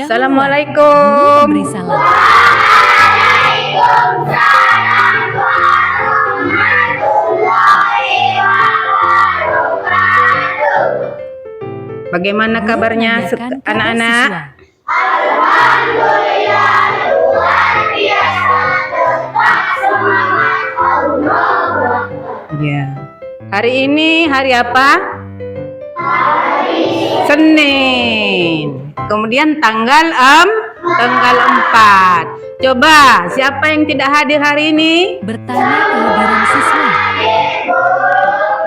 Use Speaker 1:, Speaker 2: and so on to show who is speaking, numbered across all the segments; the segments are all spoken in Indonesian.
Speaker 1: Assalamualaikum.
Speaker 2: Beri salam.
Speaker 1: Bagaimana kabarnya anak-anak?
Speaker 3: Alhamdulillah, luar biasa, tetap semangat, Allah.
Speaker 1: Ya. Hari ini hari apa?
Speaker 3: Hari
Speaker 1: Senin. Kemudian tanggal 4. Coba, siapa yang tidak hadir hari ini?
Speaker 2: Bertanya kehadiran siswa.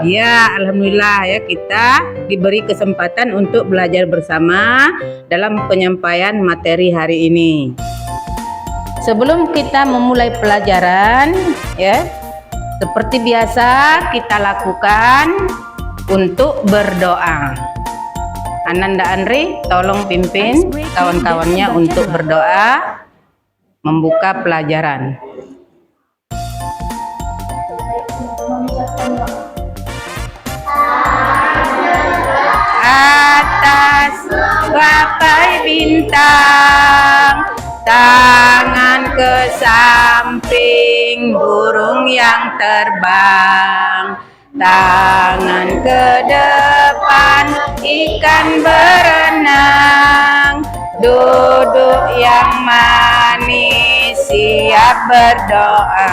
Speaker 1: Ya, alhamdulillah ya, kita diberi kesempatan untuk belajar bersama dalam penyampaian materi hari ini. Sebelum kita memulai pelajaran, ya, seperti biasa kita lakukan untuk berdoa. Ananda Andri, tolong pimpin kawan-kawannya untuk berdoa membuka pelajaran. Atas gapai bintang, tangan ke samping burung yang terbang, tangan ke depan ikan berenang, duduk yang manis siap berdoa.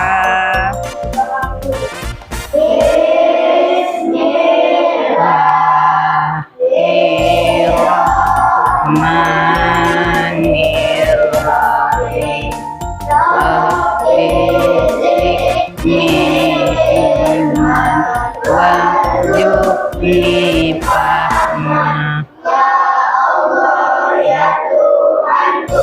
Speaker 1: Bismillahirrahmanirrahim. Warzuqni fahma.
Speaker 3: Ya Allah, ya Tuhanku,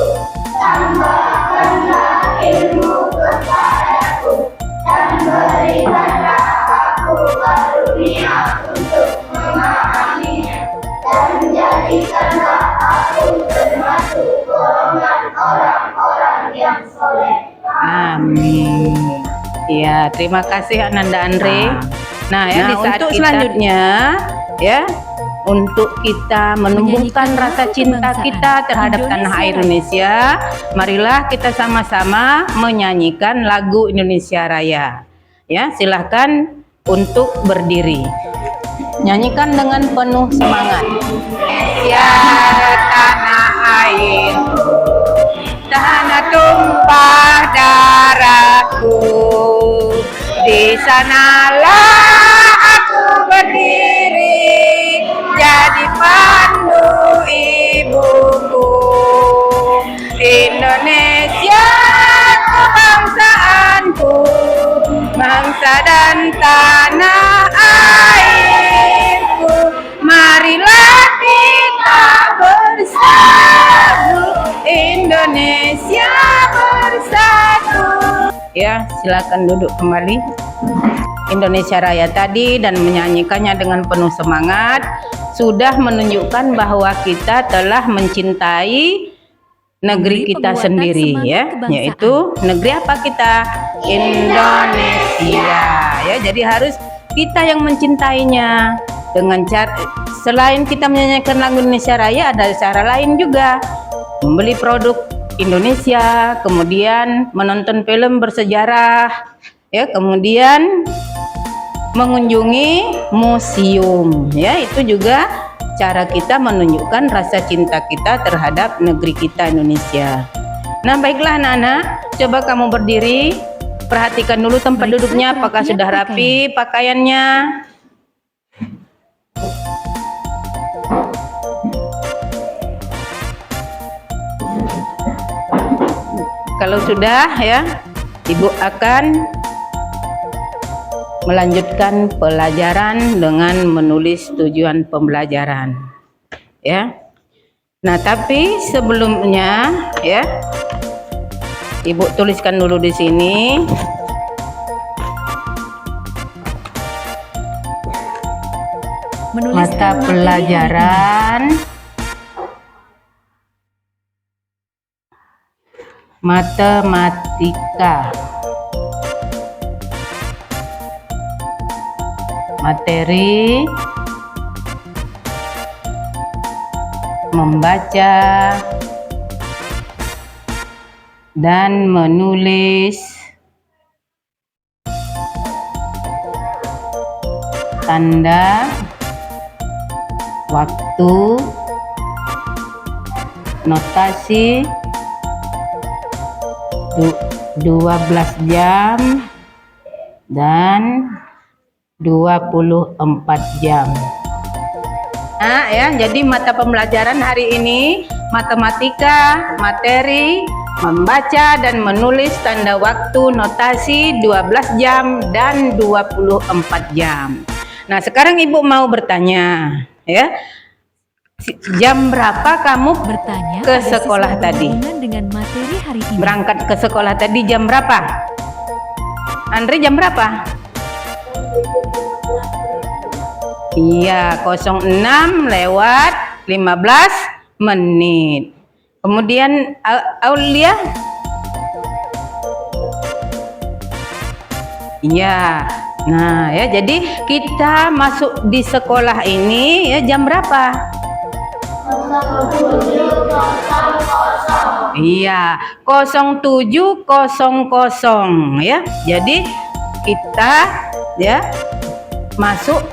Speaker 3: tambahkanlah ilmu kepadaku dan berikanlah aku karunia untuk memahaminya, dan jadikanlah aku termasuk golongan orang-orang yang soleh.
Speaker 1: Amin. Ya, terima kasih Ananda Andre. Nah, ya, di saat
Speaker 2: untuk
Speaker 1: selanjutnya, ya, untuk kita menumbuhkan rasa cinta kita terhadap tanah air Indonesia, marilah kita sama-sama menyanyikan lagu Indonesia Raya. Ya, silahkan untuk berdiri. Nyanyikan dengan penuh semangat. Ya, tanah air, tanah tumpah darahku, di sanalah aku berdiri, jadi pandu ibuku. Indonesia kebangsaanku, bangsa dan tanah airku, marilah kita bersatu, Indonesia bersatu. Ya, silakan duduk kembali. Indonesia Raya tadi dan menyanyikannya dengan penuh semangat sudah menunjukkan bahwa kita telah mencintai negeri kita sendiri, ya, yaitu negeri apa kita? Indonesia. Ya, jadi harus kita yang mencintainya dengan cara, selain kita menyanyikan lagu Indonesia Raya, ada cara lain juga. Membeli produk Indonesia, kemudian menonton film bersejarah, ya, kemudian mengunjungi museum, ya, itu juga cara kita menunjukkan rasa cinta kita terhadap negeri kita Indonesia. Nah, baiklah anak-anak, coba kamu berdiri, perhatikan dulu tempat duduknya, apakah sudah rapi pakaiannya. Kalau sudah, ya, Ibu akan melanjutkan pelajaran dengan menulis tujuan pembelajaran, ya. Nah, tapi sebelumnya, ya, Ibu tuliskan dulu di sini. Mata pelajaran matematika. Materi membaca dan menulis tanda waktu notasi 12 jam dan 24 jam. Nah, ya, jadi mata pembelajaran hari ini matematika, materi membaca dan menulis tanda waktu notasi 12 jam dan 24 jam. Nah, sekarang Ibu mau bertanya, ya. Jam berapa kamu
Speaker 2: Bertanya
Speaker 1: ke
Speaker 2: pada
Speaker 1: sekolah
Speaker 2: siswa
Speaker 1: tadi?
Speaker 2: berhubungan dengan materi hari ini.
Speaker 1: Berangkat ke sekolah tadi jam berapa? Andre jam berapa? Iya, 06 lewat 15 menit. Kemudian Aulia? Iya. Nah, ya, jadi kita masuk di sekolah ini ya jam berapa? Iya, 07.00 ya. Jadi kita ya masuk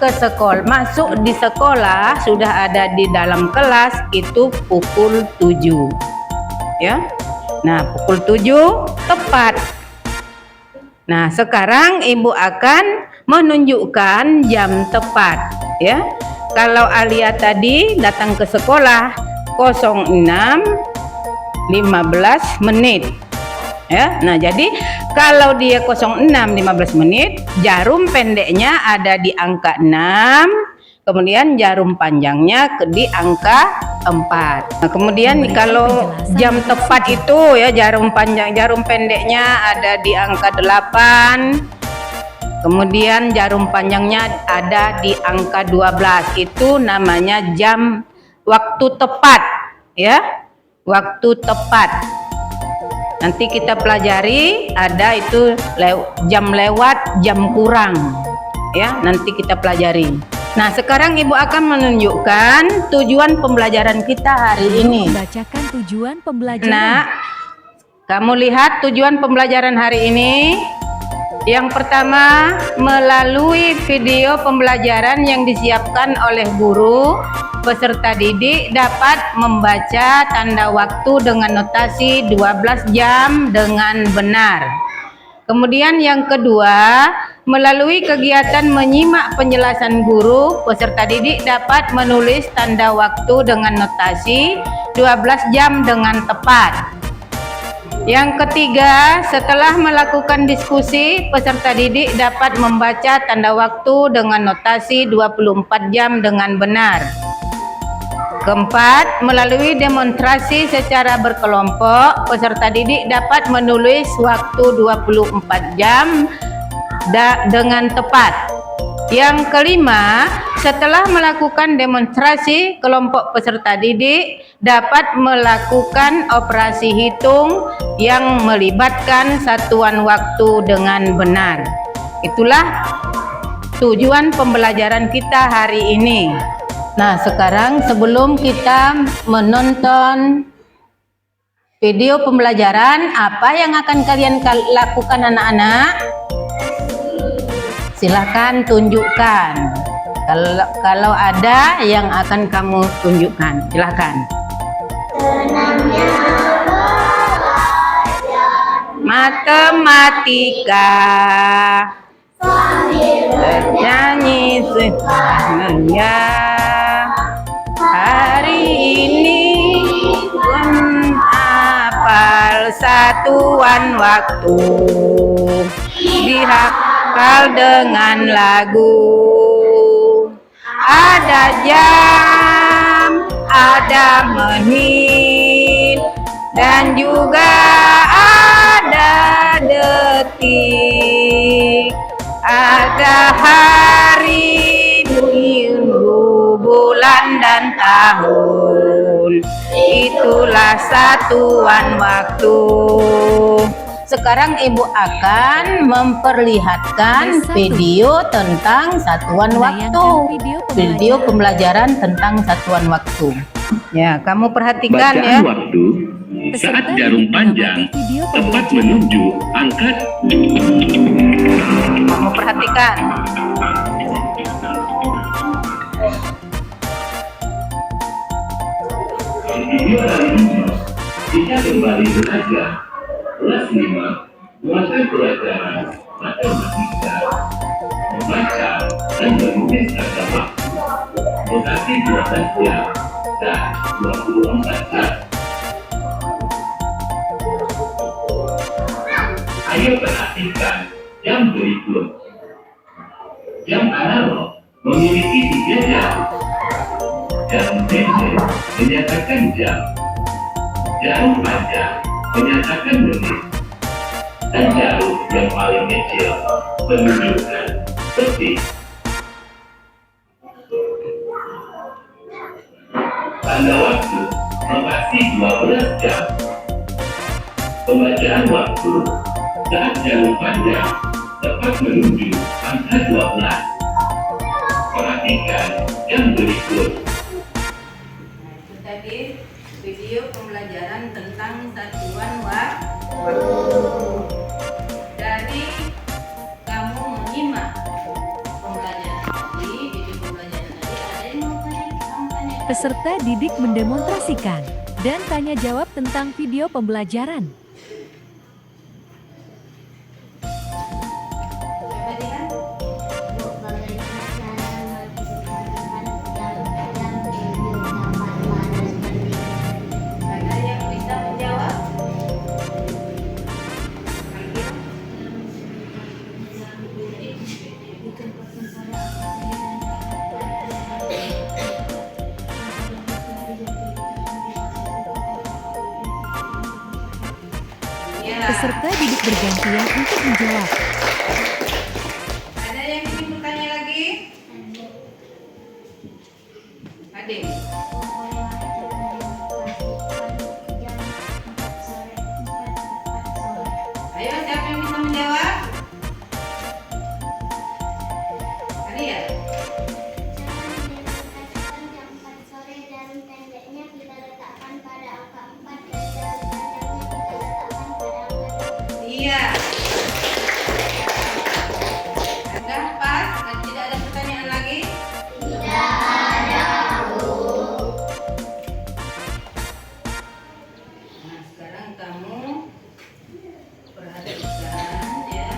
Speaker 1: di sekolah sudah ada di dalam kelas itu pukul 7. Ya. Nah, pukul 7 tepat. Nah, sekarang Ibu akan menunjukkan jam tepat ya. Kalau Alia tadi datang ke sekolah 06.15 menit. Ya, nah jadi kalau dia 06.15 menit, jarum pendeknya ada di angka 6, kemudian jarum panjangnya di angka 4. Nah, kemudian kalau jam tepat itu ya jarum pendeknya ada di angka 8. Kemudian jarum panjangnya ada di angka 12. Itu namanya jam waktu tepat ya. Waktu tepat. Nanti kita pelajari ada itu jam lewat, jam kurang. Ya, nanti kita pelajari. Nah, sekarang Ibu akan menunjukkan tujuan pembelajaran kita hari ini.
Speaker 2: Membacakan tujuan pembelajaran.
Speaker 1: Nah, kamu lihat tujuan pembelajaran hari ini. Yang pertama, melalui video pembelajaran yang disiapkan oleh guru, peserta didik dapat membaca tanda waktu dengan notasi 12 jam dengan benar. Kemudian yang kedua, melalui kegiatan menyimak penjelasan guru, peserta didik dapat menulis tanda waktu dengan notasi 12 jam dengan tepat. Yang ketiga, setelah melakukan diskusi, peserta didik dapat membaca tanda waktu dengan notasi 24 jam dengan benar. Keempat, melalui demonstrasi secara berkelompok, peserta didik dapat menulis waktu 24 jam dengan tepat. Yang kelima, setelah melakukan demonstrasi, kelompok peserta didik dapat melakukan operasi hitung yang melibatkan satuan waktu dengan benar. Itulah tujuan pembelajaran kita hari ini. Nah, sekarang sebelum kita menonton video pembelajaran, apa yang akan kalian lakukan anak-anak? Silahkan tunjukkan. Kalau ada yang akan kamu tunjukkan, silahkan.
Speaker 3: Senangnya belajar
Speaker 1: Matematika
Speaker 3: sambil
Speaker 1: bernyanyi senangnya. Hari ini menghafal satuan waktu, dihafal dengan lagu. Ada jam, ada menit, dan juga ada detik. Ada hari, minggu, bulan, dan tahun. Itulah satuan waktu. Sekarang Ibu akan memperlihatkan video tentang satuan waktu. Video pembelajaran tentang satuan waktu. Ya, kamu perhatikan ya.
Speaker 4: Bacaan waktu
Speaker 2: Peserta
Speaker 4: saat jarum
Speaker 2: didik
Speaker 4: panjang
Speaker 2: mengamati video
Speaker 4: tepat
Speaker 2: pembelajaran.
Speaker 4: menuju angka.
Speaker 1: Kamu perhatikan.
Speaker 4: Di video kali ini, kita kembali belajar kelas 5 mata pelajaran matematika, membaca dan menulis agama, durasi 12 jam dan 24 jam. Ayo perhatikan jam berikut. Jam analog memiliki 3 jam. Jarum pendek menyatakan jam. Jarum panjang menyatakan menit. Dan jarum yang paling kecil menunjukkan detik. Tanda waktu masih 12 jam. Pembacaan waktu saat jarum panjang tepat menuju angka 12. Perhatikan jam berikut.
Speaker 1: Itu tadi video pembelajaran tentang satuan waktu. Dari kamu menyimak pembelajaran tadi, video pembelajaran tadi, ada yang mau tanya?
Speaker 2: Peserta didik mendemonstrasikan dan tanya jawab tentang video pembelajaran.
Speaker 1: Coba lihat.
Speaker 3: Bagaimana cara menggunakan jam video dapat mana seperti
Speaker 1: Ada yang bisa menjawab? Ya.
Speaker 2: Peserta didik bergantian untuk menjawab.
Speaker 1: Ada yang ingin bertanya lagi? Adik. Ayo, siapa yang bisa menjawab? Ada ya?
Speaker 3: jam 4 sore, jarum pendeknya kita letakkan pada angka 4 dan jarum panjangnya kita letakkan pada angka 2.
Speaker 1: Iya. Sudah pas? Dan tidak ada pertanyaan lagi? Nah, sekarang kamu perhatikan ya.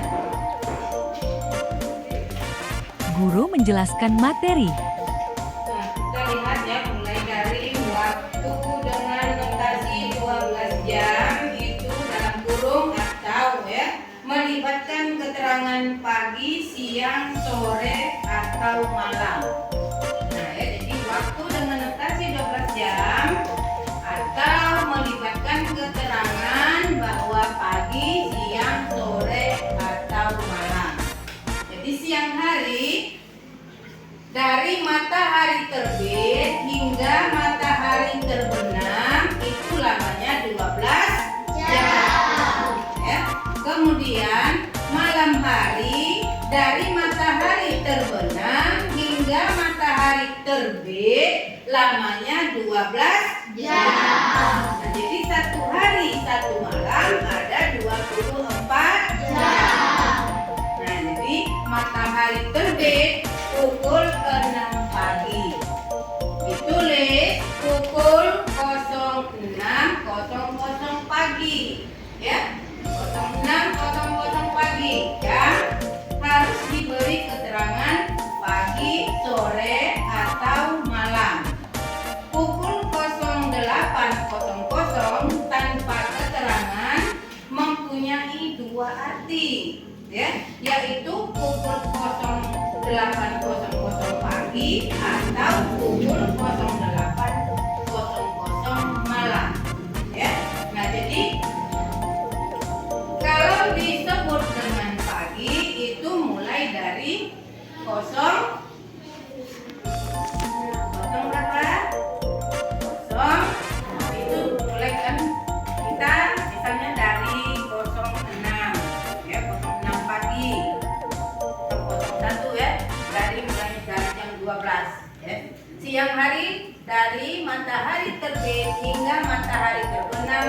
Speaker 2: Guru menjelaskan materi.
Speaker 1: Nah, kita lihat ya, mulai dari waktu dengan notasi 12 jam itu dalam kurung atau ya, melibatkan keterangan pagi, siang, sore, atau malam. Nah ya, jadi waktu dengan notasi 12 jam atau melibatkan keterangan bahwa pagi, siang, sore, atau malam. Jadi siang hari dari matahari terbit hingga matahari terbenam itu lamanya 12 jam. Ya. Kemudian malam hari dari matahari terbenam hingga matahari terbit lamanya 12 jam. Nah, jadi satu hari satu malam ada 24 jam. Nah, jadi matahari terbit pukul 6 pagi. Ditulis pukul 06.00 pagi. Ya. 06.00 pagi. Dan harus diberi keterangan pagi, sore, atau malam. Pukul 08.00 tanpa keterangan mempunyai dua arti, ya, yaitu pukul 08.00 pagi atau pukul 08.00 malam, ya. Nah, jadi kalau disebut dengan pagi itu mulai dari kosong berapa? Kosong itu mulai kan kita misalnya dari 06 ya, 06 pagi, 01 ya, dari mulai dari jam 12 ya. Siang hari dari matahari terbit hingga matahari terbenam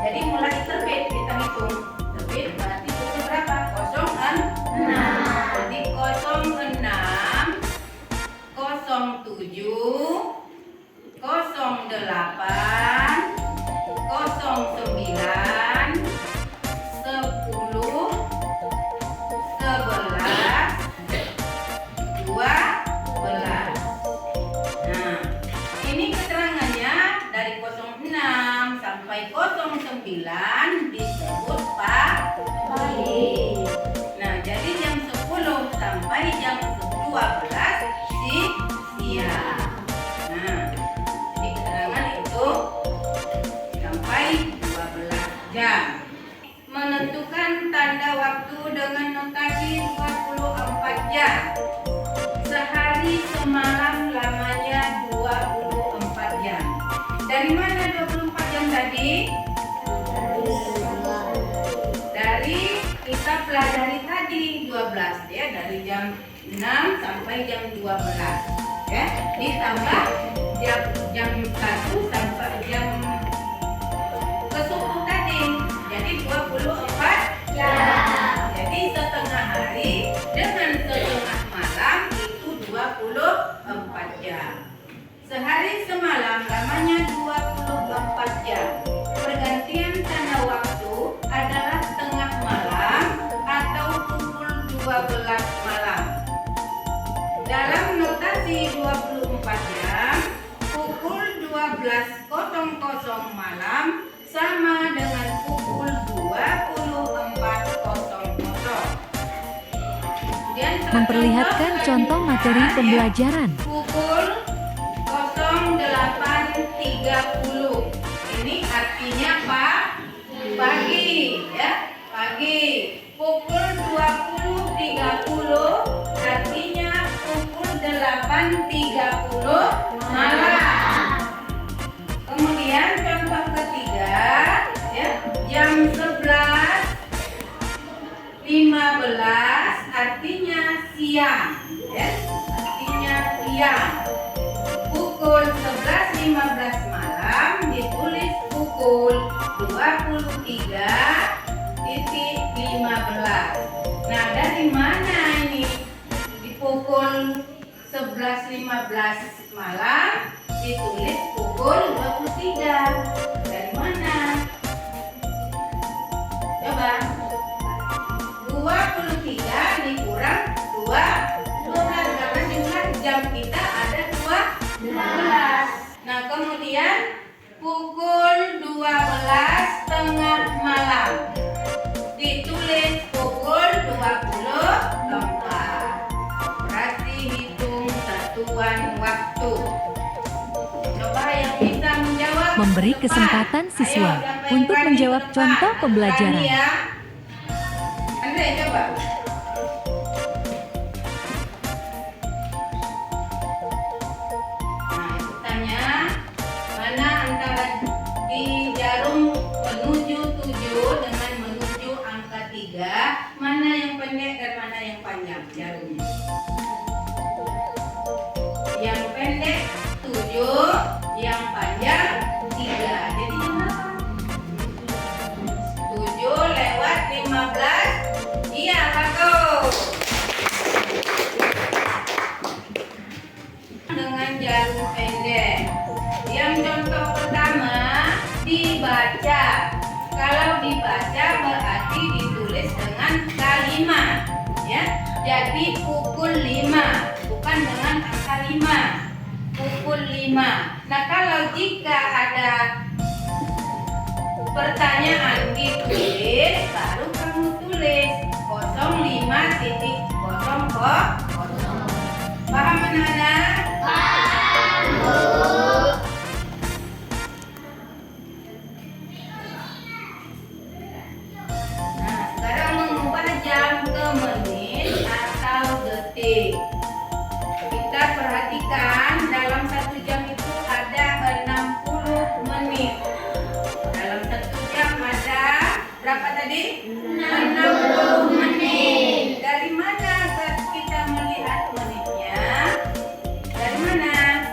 Speaker 1: Jadi mulai terbit kita hitung. Terbit berarti pukul berapa? 06. Jadi 06, 07, 08, 09, 10, 11, 12. Nah, ini keterangannya dari 06 sampai 09 disebut pagi. Nah, jadi jam 10 sampai jam 12 siang. Nah, jadi keterangan itu sampai 12 jam. Menentukan tanda waktu dengan notasi 24 jam. Sehari semalam lamanya 24 jam. Dari mana 24 jam tadi? Dari kita pelajari tadi 12 ya, dari jam 6 sampai jam 12 ya. Ditambah jam 1 sampai jam ke 10 tadi. Jadi 24 jam. Jadi setengah hari dengan setengah malam itu 24 jam. Sehari semalam lamanya 24 jam. Pergantian tanda waktu adalah tengah malam atau pukul 12 malam. Dalam notasi 24 jam, pukul 12.00 malam sama dengan pukul 24.00.
Speaker 2: Memperlihatkan contoh materi pembelajaran.
Speaker 1: Pukul 08.30. Ini artinya pagi ya, pagi. Pukul 20.30 artinya pukul 8.30 malam. Kemudian contoh ketiga ya, jam 11.15 artinya siang ya, artinya siang. Pukul 11.15 malam ditulis pukul 23.15. Nah, dari mana ini di pukul 11.15 malam ditulis pukul 23? Dari mana? Coba. 23 dikurang 12 karena jumlah jam kita ada 12. Nah, kemudian pukul 12 tengah malam ditulis pukul 24. Operasi hitung satuan waktu. Coba yang bisa menjawab.
Speaker 2: Memberi kesempatan siswa untuk menjawab contoh pembelajaran.
Speaker 1: Andre, coba. Nah, itu tanya mana antara di jarum menuju 7 dengan menuju angka 3, mana yang pendek dan mana yang panjang jarumnya. Yang pendek 7, yang panjang 3. Jadi gimana? 7 lewat 15. Iya, bagus. Dengan jarum pendek. Yang contoh pertama dibaca. Kalau dibaca berarti ditulis dengan kalimat, ya. Jadi pukul 5, bukan dengan angka 5. Pukul 5. Nah, kalau jika ada pertanyaan ditulis, baru kamu tulis 05.00. Paham anak-anak? Nah, sekarang mengubah jam ke menit atau detik. Kita perhatikan dalam 1 jam itu ada 60 menit. Dalam 1 jam ada berapa tadi? 60 menit. Dari mana kita melihat menitnya? Dari mana?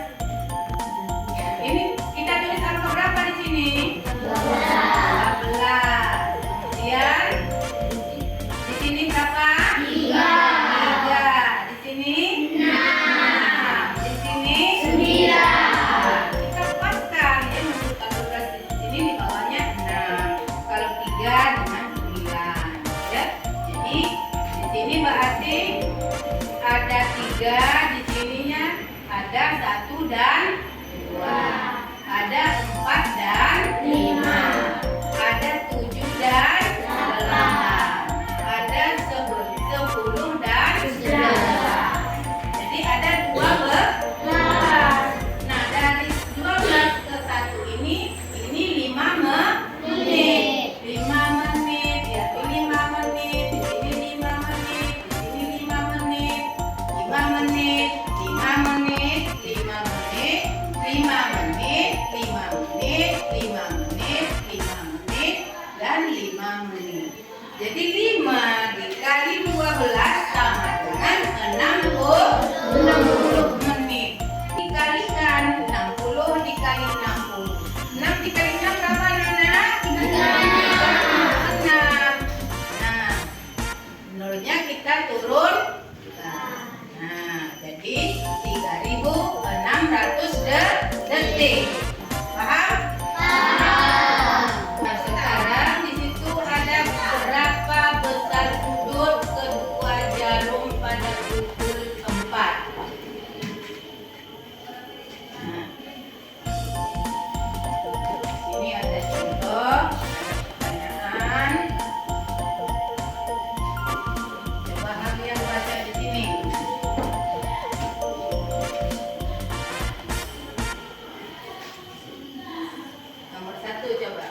Speaker 1: turun. Nah, jadi 3.600 detik. Paham? Nah, sekarang di situ ada berapa besar sudut kedua jarum pada pukul 4. Nah, ini ada contoh, ada pertanyaan. Coba kalian baca di sini. Nomor 1 coba.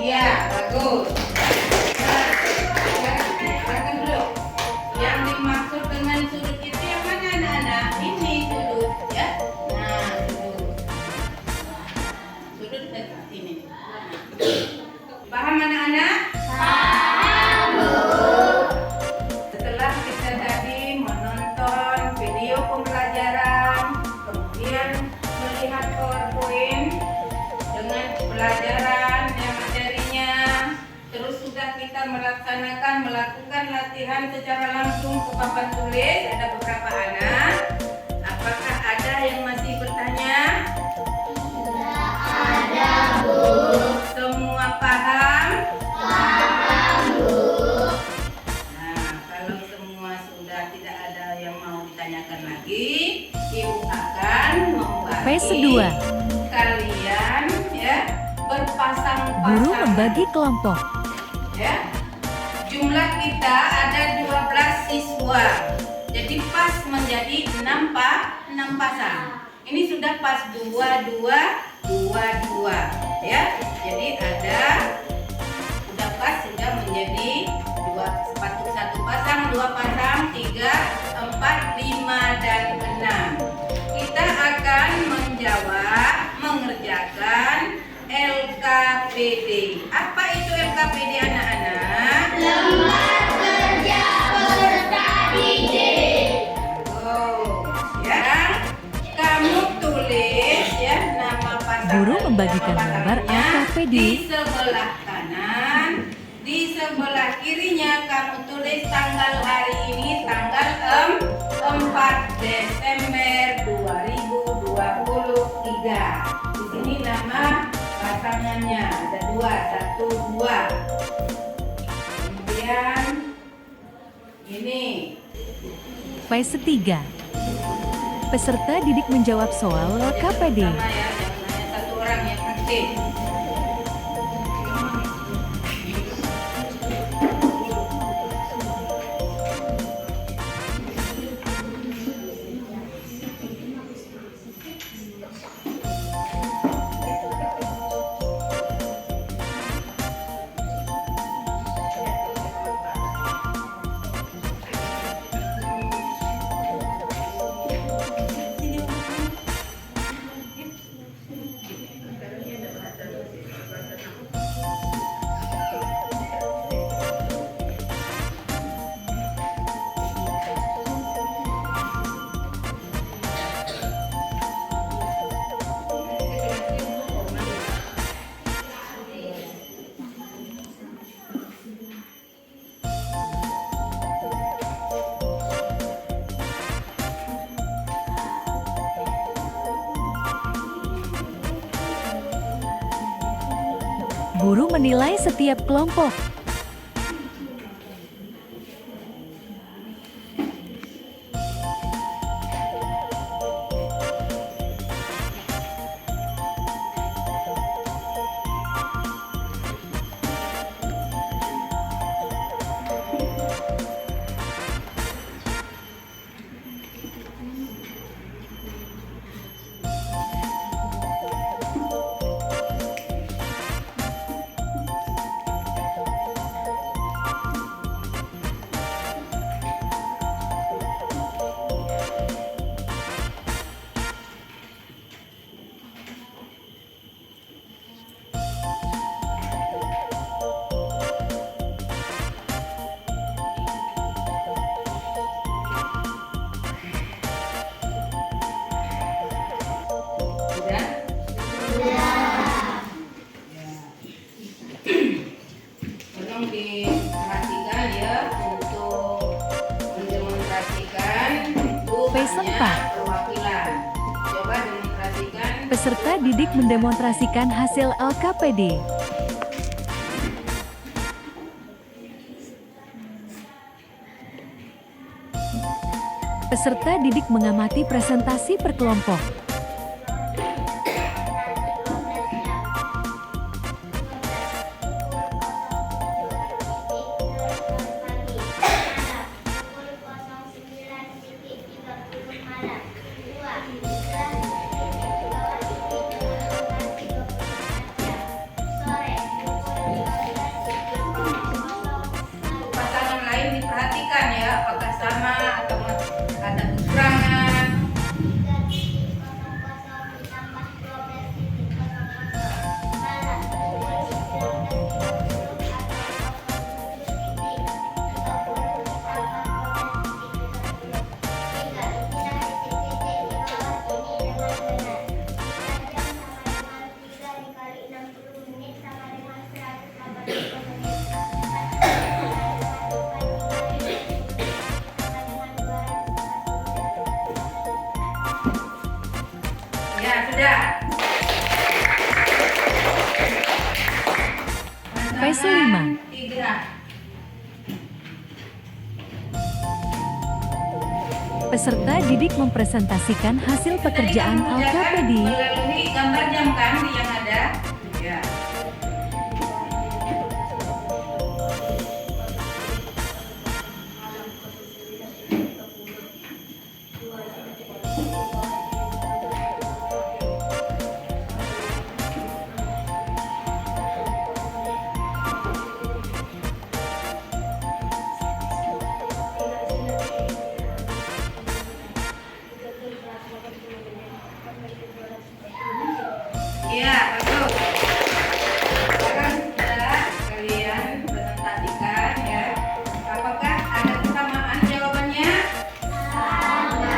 Speaker 1: Iya, bagus. Silakan dulu. Yang dimaksud dengan sudut itu yang mana anak-anak? Ini sudut, ya. Nah, sudut dekat ini. Paham anak-anak? Setelah kita tadi menonton video pembelajaran, kemudian melihat PowerPoint dengan pelajaran yang materinya, terus sudah kita melakukan latihan secara langsung ke papan tulis. Ada beberapa anak. Apakah ada yang masih bertanya?
Speaker 3: Ada, Bu.
Speaker 1: Semua paham?
Speaker 3: Paham, Bu.
Speaker 1: Nah, kalau semua sudah tidak ada yang mau ditanyakan lagi, Ibu akan membagi
Speaker 2: Fase 2.
Speaker 1: kalian ya berpasang-pasangan.
Speaker 2: Guru membagi kelompok.
Speaker 1: Ya. Jumlah kita ada 12 siswa. Jadi pas menjadi 6 pasang. Ini sudah pas 2 ya. Jadi ada sudah pas sudah menjadi 1 pasang, 2 pasang, 3, 4, 5 dan 6. Kita akan mengerjakan LKPD. Apa itu LKPD anak-anak?
Speaker 3: Lembar kerja peserta didik.
Speaker 1: Oh, ya. Kamu tulis ya nama pasangan.
Speaker 2: Guru membagikan lembar
Speaker 1: pasangannya
Speaker 2: LKPD.
Speaker 1: di sebelah kanan, di sebelah kirinya kamu tulis tanggal hari ini, tanggal 4 Desember 2023. Di sini nama pasangannya ada 1, 2. Kemudian ini
Speaker 2: Fase 3. Peserta didik menjawab soal LKPD.
Speaker 1: sama ya, jangan hanya satu orang yang aktif.
Speaker 2: Guru menilai setiap kelompok.
Speaker 1: perhatikan ya untuk mendemonstrasikan itu
Speaker 2: Peserta.
Speaker 1: hanya perwakilan. Coba demonstrasikan.
Speaker 2: Peserta didik mendemonstrasikan hasil LKPD. Peserta didik mengamati presentasi per kelompok.
Speaker 1: Pasangan lain diperhatikan ya, apakah sama atau ada kekurangan. Ya, sudah.
Speaker 2: Fase 5.
Speaker 1: Pasangan 3.
Speaker 2: Peserta didik mempresentasikan hasil pekerjaan LKPD.
Speaker 1: Melalui gambar jam kan yang ada. Ya. Iya, bagus. Sekarang sudah kalian presentasikan ya. Apakah ada kesamaan jawabannya? Ada.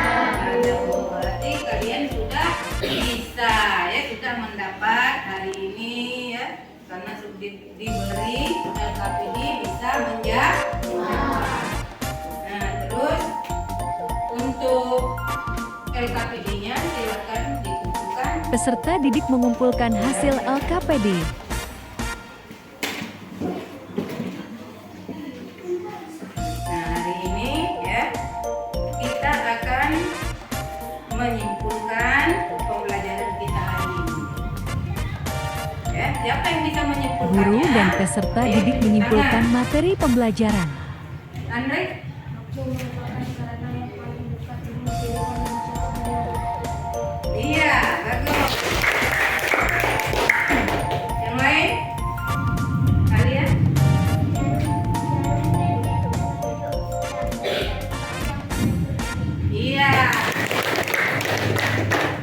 Speaker 1: Berarti kalian sudah bisa ya, sudah mendapat hari ini ya. Karena sudah diberi LKPD bisa menjawab. Nah, terus untuk LKPD-nya silakan dikumpulkan.
Speaker 2: Peserta didik mengumpulkan hasil LKPD.
Speaker 1: Nah, hari ini ya kita akan menyimpulkan pembelajaran kita hari ini. Ya, siapa yang bisa menyimpulkannya?
Speaker 2: Guru dan peserta
Speaker 1: Ayo,
Speaker 2: didik
Speaker 1: tunjuk
Speaker 2: menyimpulkan
Speaker 1: tangan.
Speaker 2: materi pembelajaran.
Speaker 1: Andre? Iya, bagus. Yang lain? Kalian? Iya.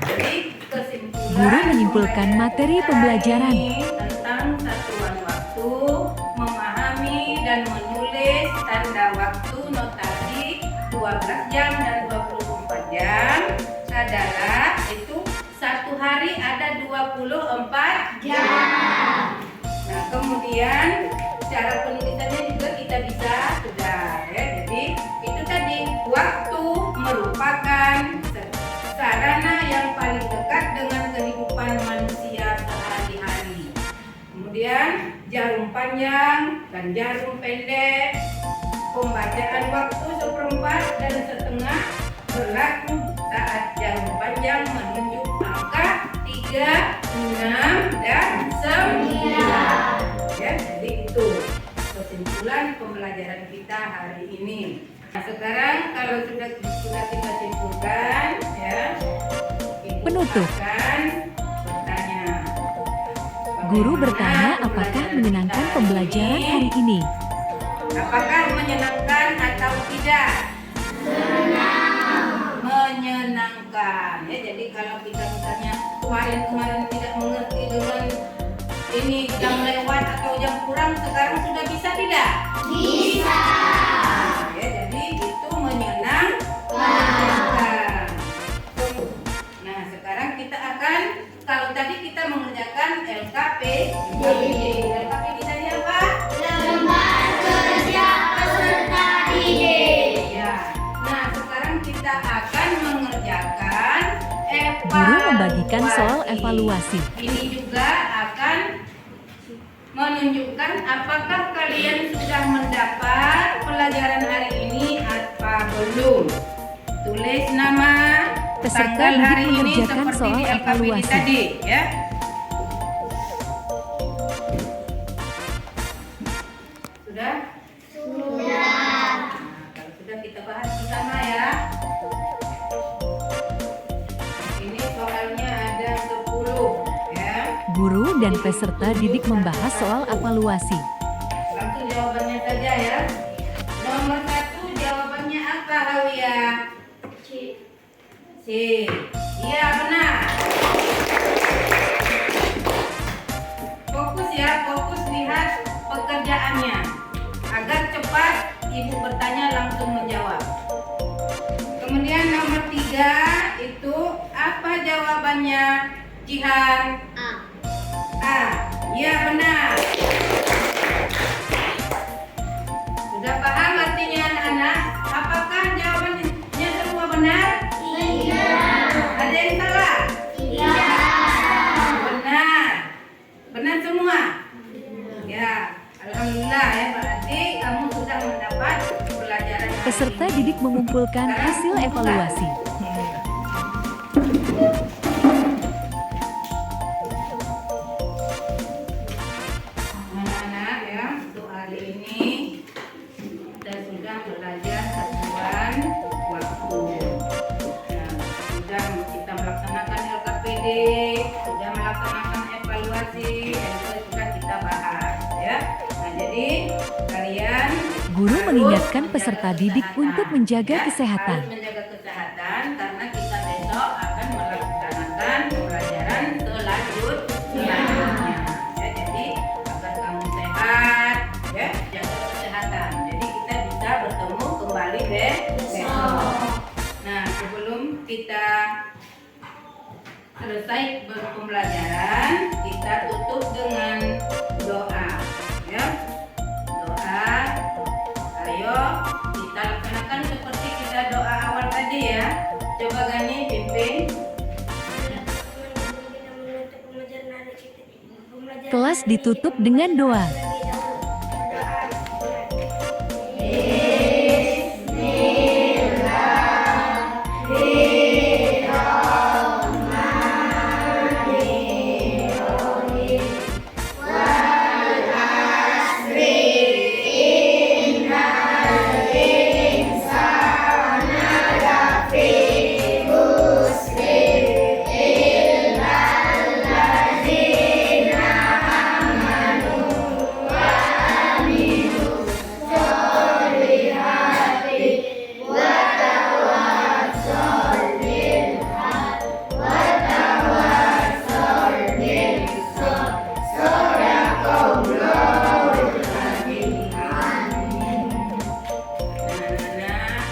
Speaker 1: Jadi kesimpulan
Speaker 2: Guru menyimpulkan materi pembelajaran.
Speaker 1: ini tentang satuan waktu, memahami dan menulis tanda waktu notasi 12 jam dan 24 jam adalah itu satu hari ada 24 jam. Nah, kemudian cara penulisannya juga kita bisa sudah ya. Jadi itu tadi waktu merupakan sarana yang paling dekat dengan kehidupan manusia sehari-hari. Kemudian jarum panjang dan jarum pendek, pembacaan waktu seperempat dan setengah berlaku saat jarum panjang menunjuk angka 3, 6, dan 9. Ya, jadi itu kesimpulan pembelajaran kita hari ini. Nah, sekarang kalau sudah kita simpulkan ya, Ibu
Speaker 2: Penutup.
Speaker 1: akan bertanya.
Speaker 2: Guru bertanya apakah menyenangkan pembelajaran hari ini.
Speaker 1: Apakah menyenangkan atau tidak? Menyenangkan ya. Jadi kalau kita misalnya kemarin tidak mengerti dengan ini jam lewat atau jam kurang, sekarang sudah bisa tidak? Bisa. Ya, jadi itu menyenangkan. Nah, sekarang kita akan, kalau tadi kita mengerjakan LKPD. LKPD tadi apa? Lembar kerja.
Speaker 2: membagikan soal evaluasi.
Speaker 1: Ini juga akan menunjukkan apakah kalian sudah mendapat pelajaran hari ini apa belum. Tulis nama,
Speaker 2: Peserta
Speaker 1: tanggal
Speaker 2: didik
Speaker 1: hari ini
Speaker 2: mengerjakan
Speaker 1: seperti
Speaker 2: soal
Speaker 1: di LKPD
Speaker 2: evaluasi.
Speaker 1: tadi, ya. Sudah? Sudah. Kalau sudah kita bahas bersama ya. Ini soalnya ada 10 ya.
Speaker 2: Guru dan peserta didik membahas soal evaluasi.
Speaker 1: Langsung jawabannya saja ya. Nomor 1 jawabannya apa Hawia? C. Iya benar. Fokus ya, fokus lihat pekerjaannya. Agar cepat ibu bertanya langsung menjawab. Kemudian nomor 3 itu apa jawabannya? Jihan? A. Iya benar. Sudah paham artinya anak-anak? Apakah jawabannya semua benar? Iya. Ada yang salah? Iya. Benar. Benar semua? Ya. Alhamdulillah ya, berarti kamu sudah mendapat pelajaran.
Speaker 2: Peserta didik mengumpulkan hasil evaluasi.
Speaker 1: Anak-anak ya, untuk hari ini kita sudah belajar satuan waktu. Nah, sudah kita melaksanakan LKPD, sudah melaksanakan evaluasi, dan itu sudah kita bahas ya. Nah, jadi kalian
Speaker 2: Guru
Speaker 1: harus
Speaker 2: mengingatkan
Speaker 1: menjaga
Speaker 2: peserta didik
Speaker 1: kesehatan,
Speaker 2: untuk menjaga
Speaker 1: ya.
Speaker 2: kesehatan.
Speaker 1: Harus menjaga kesehatan karena kita besok akan melaksanakan pembelajaran selanjutnya. Ya, jadi agar kamu sehat, ya, jaga kesehatan. Jadi kita bisa bertemu kembali besok. Nah, sebelum kita selesai berpembelajaran, kita tutup dengan doa, ya. Doa. Ayo kita laksanakan seperti kita doa awal tadi ya. Coba Gani pimpin.
Speaker 2: Kelas ditutup dengan doa.
Speaker 1: Anak-anak,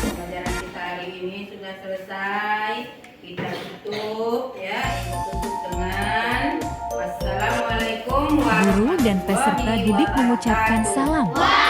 Speaker 1: pelajaran kita hari ini sudah selesai. Kita tutup ya. Ibu tutup dengan Wassalamualaikum
Speaker 2: Guru dan peserta
Speaker 1: warahmatullahi
Speaker 2: didik mengucapkan
Speaker 1: wabarakatuh.
Speaker 2: salam.